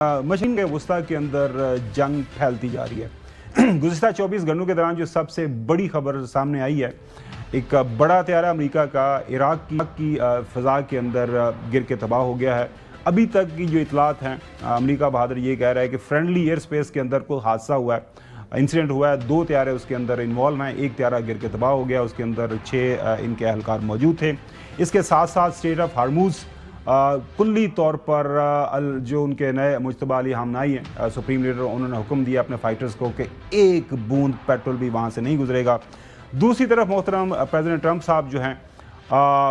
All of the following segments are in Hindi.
मशीन के वस्ता के अंदर जंग फैलती जा रही है। गुज़िश्ता 24 घंटों के दौरान जो सबसे बड़ी खबर सामने आई है, एक बड़ा तैयारा अमेरिका का इराक की फ़ज़ा के अंदर गिर के तबाह हो गया है। अभी तक की जो इतलात हैं, अमेरिका बहादुर ये कह रहा है कि फ्रेंडली एयर स्पेस के अंदर कोई हादसा हुआ है, इंसिडेंट हुआ है। 2 तैयारे उसके अंदर इन्वॉल्व हैं, एक तैयारा गिर के तबाह हो गया, उसके अंदर 6 इनके एहलकार मौजूद थे। इसके साथ साथ स्टेट ऑफ हार्मूज़ कुल्ली तौर पर जो उनके नए मुश्तबा अली हामनाई हैं, सुप्रीम लीडर, उन्होंने हुक्म दिया अपने फाइटर्स को कि एक बूंद पेट्रोल भी वहाँ से नहीं गुजरेगा। दूसरी तरफ मोहतरम प्रेसिडेंट ट्रंप साहब जो हैं,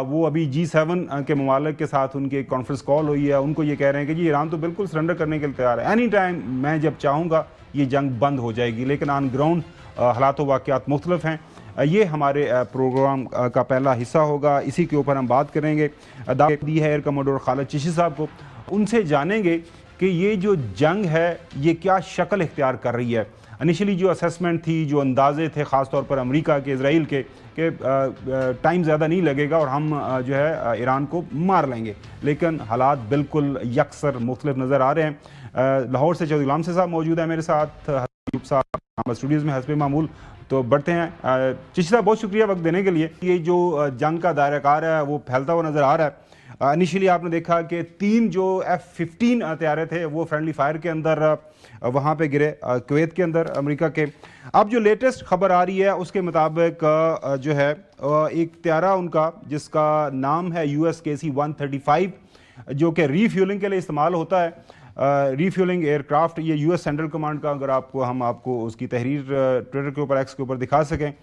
वो अभी G7 के ममालिक के साथ उनकी एक कॉन्फ्रेंस कॉल हुई है। उनको ये कह रहे हैं कि जी ईरान तो बिल्कुल सरेंडर करने के लिए तैयार है, एनी टाइम मैं जब चाहूँगा ये जंग बंद हो जाएगी। लेकिन ऑन ग्राउंड हालात वाक़यात मुख्तलिफ हैं। ये हमारे प्रोग्राम का पहला हिस्सा होगा, इसी के ऊपर हम बात करेंगे। दावत दी है एयर कमोडोर खालिद चिश्ती साहब को, उनसे जानेंगे कि ये जो जंग है ये क्या शक्ल इख्तियार कर रही है। इनिशियली जो असेसमेंट थी, जो अंदाजे थे ख़ास तौर पर अमेरिका के, इजराइल के टाइम ज़्यादा नहीं लगेगा और हम जो है ईरान को मार लेंगे, लेकिन हालात बिल्कुल यकसर मुख्तलिफ नज़र आ रहे हैं। लाहौर से चौधरी गुलाम साहब मौजूद है मेरे साथ, हबीब साहब स्टूडियोज़ में हस्बे मामूल। तो बढ़ते हैं। चिश्ती साहब, बहुत शुक्रिया वक्त देने के लिए। ये जो जंग का दायराकार है वो फैलता हुआ नज़र आ रहा है। इनिशियली आपने देखा कि 3 जो F-15 तैयारे थे वो फ्रेंडली फायर के अंदर वहाँ पे गिरे, कुवैत के अंदर अमेरिका के। अब जो लेटेस्ट खबर आ रही है उसके मुताबिक जो है एक तैयारा उनका जिसका नाम है US KC-135, जो कि रीफ्यूलिंग के लिए इस्तेमाल होता है, रीफ्यूलिंग एयरक्राफ्ट। ये US सेंट्रल कमांड का, अगर हम आपको उसकी तहरीर ट्विटर के ऊपर, एक्स के ऊपर दिखा सकें,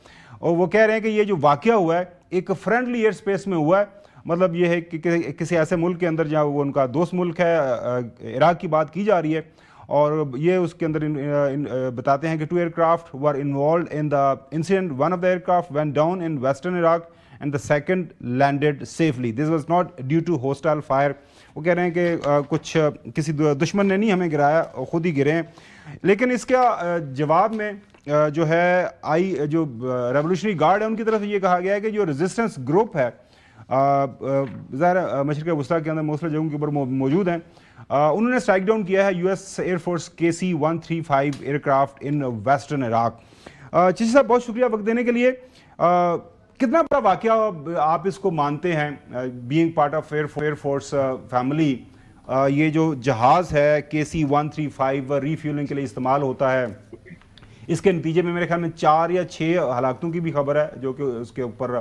और वो कह रहे हैं कि ये जो वाक़या हुआ है एक फ्रेंडली एयर स्पेस में हुआ है। मतलब ये है कि किसी ऐसे मुल्क के अंदर जहाँ वो उनका दोस्त मुल्क है, इराक की बात की जा रही है, और ये उसके अंदर बताते हैं कि 2 aircraft were involved in the incident, one of the aircraft went down in western Iraq and the second landed safely, this was not due to hostile fire. वो कह रहे हैं कि कुछ किसी दुश्मन ने नहीं हमें गिराया, खुद ही गिरे हैं। लेकिन इसका जवाब में जो है जो रेवोल्यूशनरी गार्ड है उनकी तरफ ये कहा गया है कि जो रेजिस्टेंस ग्रुप है, ज़ाहिर मशरिक़ वस्ता के अंदर मुख्तलिफ जगहों के ऊपर मौजूद हैं, उन्होंने स्ट्राइक डाउन किया है US एयरफोर्स KC-135 एयरक्राफ्ट इन वेस्टर्न इराक। चिश्ती साहब, बहुत शुक्रिया वक्त देने के लिए। कितना बड़ा वाक़या आप इसको मानते हैं, being part of air force family? ये जो जहाज़ है KC-135 रीफ्यूलिंग के लिए इस्तेमाल होता है, इसके नतीजे में मेरे ख्याल में 4 या 6 हलाकतों की भी खबर है जो कि उसके ऊपर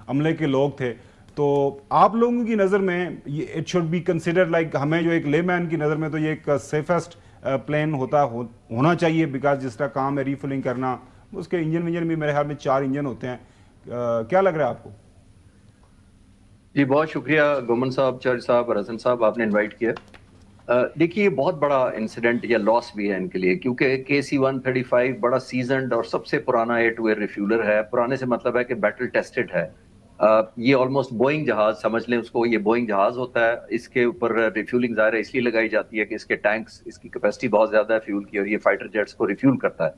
अमले के लोग थे। तो आप लोगों की नज़र में it should be consider like, हमें जो एक लेमैन की नज़र में तो ये एक सेफेस्ट प्लेन होना चाहिए, बिकॉज जिसका काम है रीफिलिंग करना, उसके इंजन भी मेरे ख्याल में 4 इंजन होते हैं। क्या लग रहा है आपको? जी, बहुत शुक्रिया गोमन साहब, चर्च साहब और हसन साहब, आपने इनवाइट किया। देखिए, बहुत बड़ा इंसिडेंट या लॉस भी है इनके लिए, क्योंकि KC-135 बड़ा सीजनड और सबसे पुराना एयर टू एयर रिफ्यूलर है। पुराने से मतलब है कि बैटल टेस्टेड है। ये ऑलमोस्ट बोइंग जहाज समझ लें उसको, ये बोइंग जहाज होता है। इसके ऊपर रिफ्यूलिंग ज़ाहिर है इसलिए लगाई जाती है कि इसके टैंक्स, इसकी कैपेसिटी बहुत ज़्यादा है फ्यूल की, और ये फाइटर जेट्स को रिफ्यूल करता है।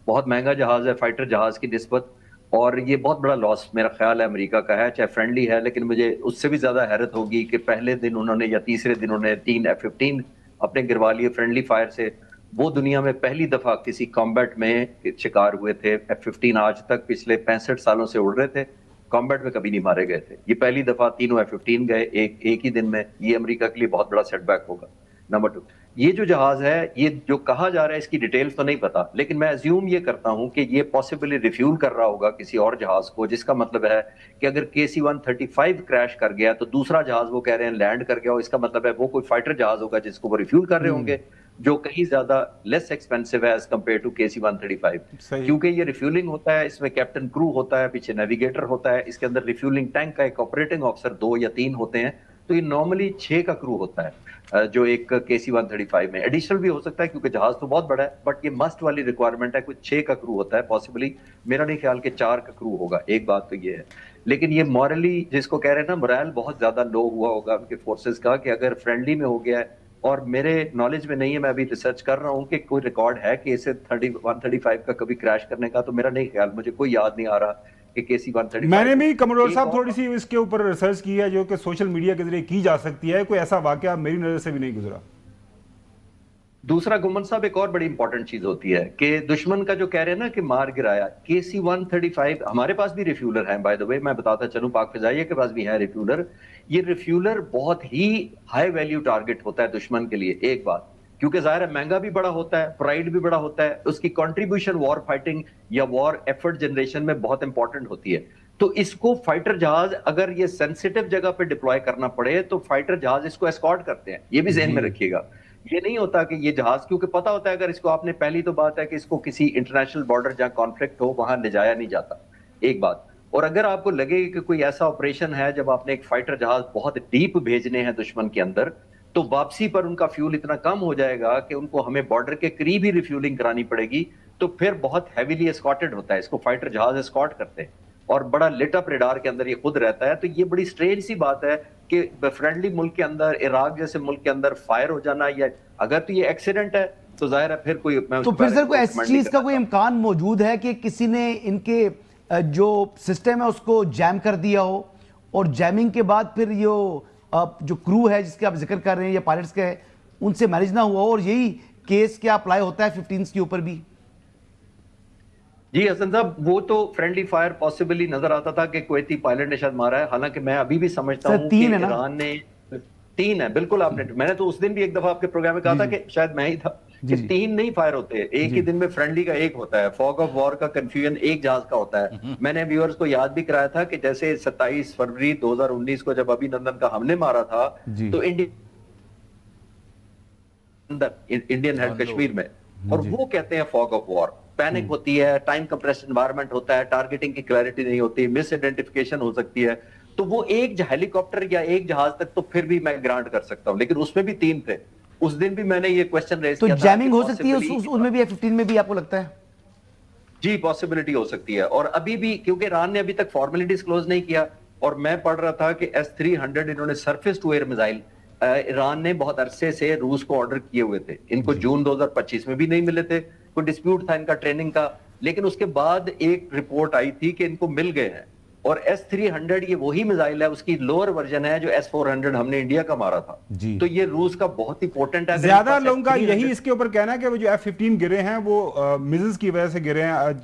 बहुत महंगा जहाज है फाइटर जहाज की निस्बत, और ये बहुत बड़ा लॉस मेरा ख्याल है अमेरिका का है, चाहे फ्रेंडली है। लेकिन मुझे उससे भी ज्यादा हैरत होगी कि पहले दिन उन्होंने या तीसरे दिन उन्होंने 3 F-15 अपने गिरवा लिए फ्रेंडली फायर से। वो दुनिया में पहली दफा किसी कॉम्बैट में शिकार हुए थे। F-15 आज तक पिछले 65 सालों से उड़ रहे थे, कॉम्बैट में कभी नहीं मारे गए थे। ये पहली दफा तीनों F-15 गए एक ही दिन में। ये अमेरिका के लिए बहुत बड़ा सेटबैक होगा। नंबर 2, ये जो जहाज है, ये जो कहा जा रहा है, इसकी डिटेल्स तो नहीं पता, लेकिन मैं अज्यूम ये करता हूं कि ये पॉसिबली रिफ्यूल कर रहा होगा किसी और जहाज को, जिसका मतलब है कि अगर KC-135 क्रैश कर गया तो दूसरा जहाज वो कह रहे हैं लैंड कर गया हो, इसका मतलब है वो कोई फाइटर जहाज होगा जिसको वो रिफ्यूल कर रहे होंगे, जो कहीं ज्यादा लेस एक्सपेंसिव है एज कम्पेयर टू KC-135। क्योंकि ये रिफ्यूलिंग होता है, इसमें कैप्टन क्रू होता है, पीछे नेविगेटर होता है, इसके अंदर रिफ्यूलिंग टैंक का एक ऑपरेटिंग ऑफिसर 2 या 3 होते हैं। तो ये नॉर्मली 6 का क्रू होता है जो एक KC-135 में। एडिशनल भी हो सकता है क्योंकि जहाज तो बहुत बड़ा है, बट ये मस्ट वाली रिक्वायरमेंट है, कुछ 6 का क्रू होता है पॉसिबली। मेरा नहीं ख्याल कि 4 का क्रू होगा। एक बात तो ये है, लेकिन ये मॉरली जिसको कह रहे हैं ना, मोरल बहुत ज्यादा लो हुआ होगा उनके फोर्सेस का, कि अगर फ्रेंडली में हो गया है, और मेरे नॉलेज में नहीं है, मैं अभी रिसर्च कर रहा हूँ कि कोई रिकॉर्ड है कि इसे 135 का कभी क्रैश करने का, तो मेरा नहीं ख्याल, मुझे कोई याद नहीं आ रहा कि KC-135। मैंने भी कमरोड साहब थोड़ी सी इसके ऊपर रिसर्च की है जो कि सोशल मीडिया के जरिए की जा सकती है, कोई ऐसा वाकया मेरी नज़र से भी नहीं गुजरा। दूसरा गुमन साहब, एक और बड़ी इंपॉर्टेंट चीज होती है कि दुश्मन का जो कह रहे हैं ना कि मार गिराया, KC-135 हमारे पास भी रिफ्यूलर है, बाय द वे मैं बताता चलूं, पाक फिजाइया के पास भी है रिफ्यूलर। ये रिफ्यूलर बहुत ही हाई वैल्यू टारगेट होता है दुश्मन के लिए, एक बात, क्योंकि जाहिर है महंगा भी बड़ा होता है, प्राइड भी बड़ा होता है, उसकी कंट्रीब्यूशन वॉर फाइटिंग या वॉर एफर्ट जनरेशन में बहुत इंपॉर्टेंट होती है। तो इसको फाइटर जहाज अगर ये सेंसिटिव जगह पे डिप्लॉय करना पड़े तो फाइटर जहाज इसको एस्कॉर्ट करते हैं, ये भी ज़हन में रखिएगा। ये नहीं होता कि ये जहाज, क्योंकि पता होता है अगर इसको आपने, पहली तो बात है कि इसको किसी इंटरनेशनल बॉर्डर जहां कॉन्फ्लिक्ट हो वहां ले जाया नहीं जाता, एक बात। और अगर आपको लगे कि कोई ऐसा ऑपरेशन है जब आपने एक फाइटर जहाज बहुत डीप भेजने हैं दुश्मन के अंदर, तो वापसी पर उनका फ्यूल इतना कम हो जाएगा कि उनको हमें बॉर्डर के करीब ही रिफ्यूलिंग करानी पड़ेगी, तो फिर बहुत हैवीली एस्कॉर्टेड होता है, इसको फाइटर जहाज एस्कॉर्ट करते हैं और बड़ा लिट अप रेडार के अंदर ये खुद रहता है। तो ये बड़ी स्ट्रेंज सी बात है कि फ्रेंडली मुल्क के अंदर, इराक जैसे मुल्क के अंदर फायर हो जाना, या अगर तो ये एक्सीडेंट है तो जाहिर है फिर कोई, तो फिर सर कोई ऐसी चीज का कोई इम्कान मौजूद है कि किसी ने इनके जो सिस्टम है उसको जैम कर दिया हो और जैमिंग के बाद फिर ये जो क्रू है जिसके आप जिक्र कर रहे हैं या पायलट्स के, उनसे मैनेज ना हुआ हो और यही केस क्या अप्लाई होता है 15 के ऊपर भी? जी हसन साहब, वो तो फ्रेंडली फायर पॉसिबली नजर आता था कि कुवैती पायलट ने शायद मारा है, हालांकि मैं अभी भी समझता हूं कि ईरान ने, 3 है बिल्कुल, आपने, मैंने तो उस दिन भी एक दफा आपके प्रोग्राम में कहा था कि शायद मैं ही था कि 3 नहीं फायर होते, एक ही दिन में फ्रेंडली का एक होता है, फॉग ऑफ वॉर का कंफ्यूजन एक जहाज का होता है। मैंने व्यूअर्स को याद भी कराया था कि जैसे 27 फरवरी 2019 को जब अभिनंदन का हमने मारा था तो इंडियन हेड कश्मीर में, और वो कहते हैं फॉग ऑफ वॉर, पैनिक होती है, टाइम कंप्रेस्ड एनवायरनमेंट होता है, टारगेटिंग की क्लैरिटी नहीं होती, मिस आइडेंटिफिकेशन हो सकती है। तो वो एक हेलीकॉप्टर या एक जहाज तक तो फिर भी मैं ग्रांट कर सकता हूं, लेकिन उसमें भी 3 थे। उस दिन भी मैंने ये क्वेश्चन रेज किया था, तो जैमिंग हो सकती है उसमें भी, F-15 में भी आपको लगता है? जी पॉसिबिलिटी हो सकती है। और अभी भी क्योंकि ईरान ने अभी तक फॉर्मली डिस्क्लोज नहीं किया, और मैं पढ़ रहा था कि S-300 इन्होंने surface to air missile Iran ने बहुत अरसे से रूस को ऑर्डर किए हुए थे, इनको जून 2025 में भी नहीं मिले थे, कोई डिस्प्यूट था इनका ट्रेनिंग का, लेकिन उसके बाद एक रिपोर्ट आई थी कि इनको मिल गए हैं। और S-300 ये वही मिसाइल है, उसकी लोअर वर्जन है जो S-400 हमने इंडिया का मारा था। तो ये रूस का बहुत ही पोटेंट है। ज्यादा लोगों का यही इसके ऊपर कहना है कि वो जो F-15 गिरे हैं वो मिसाइल्स की वजह से गिरे हैं।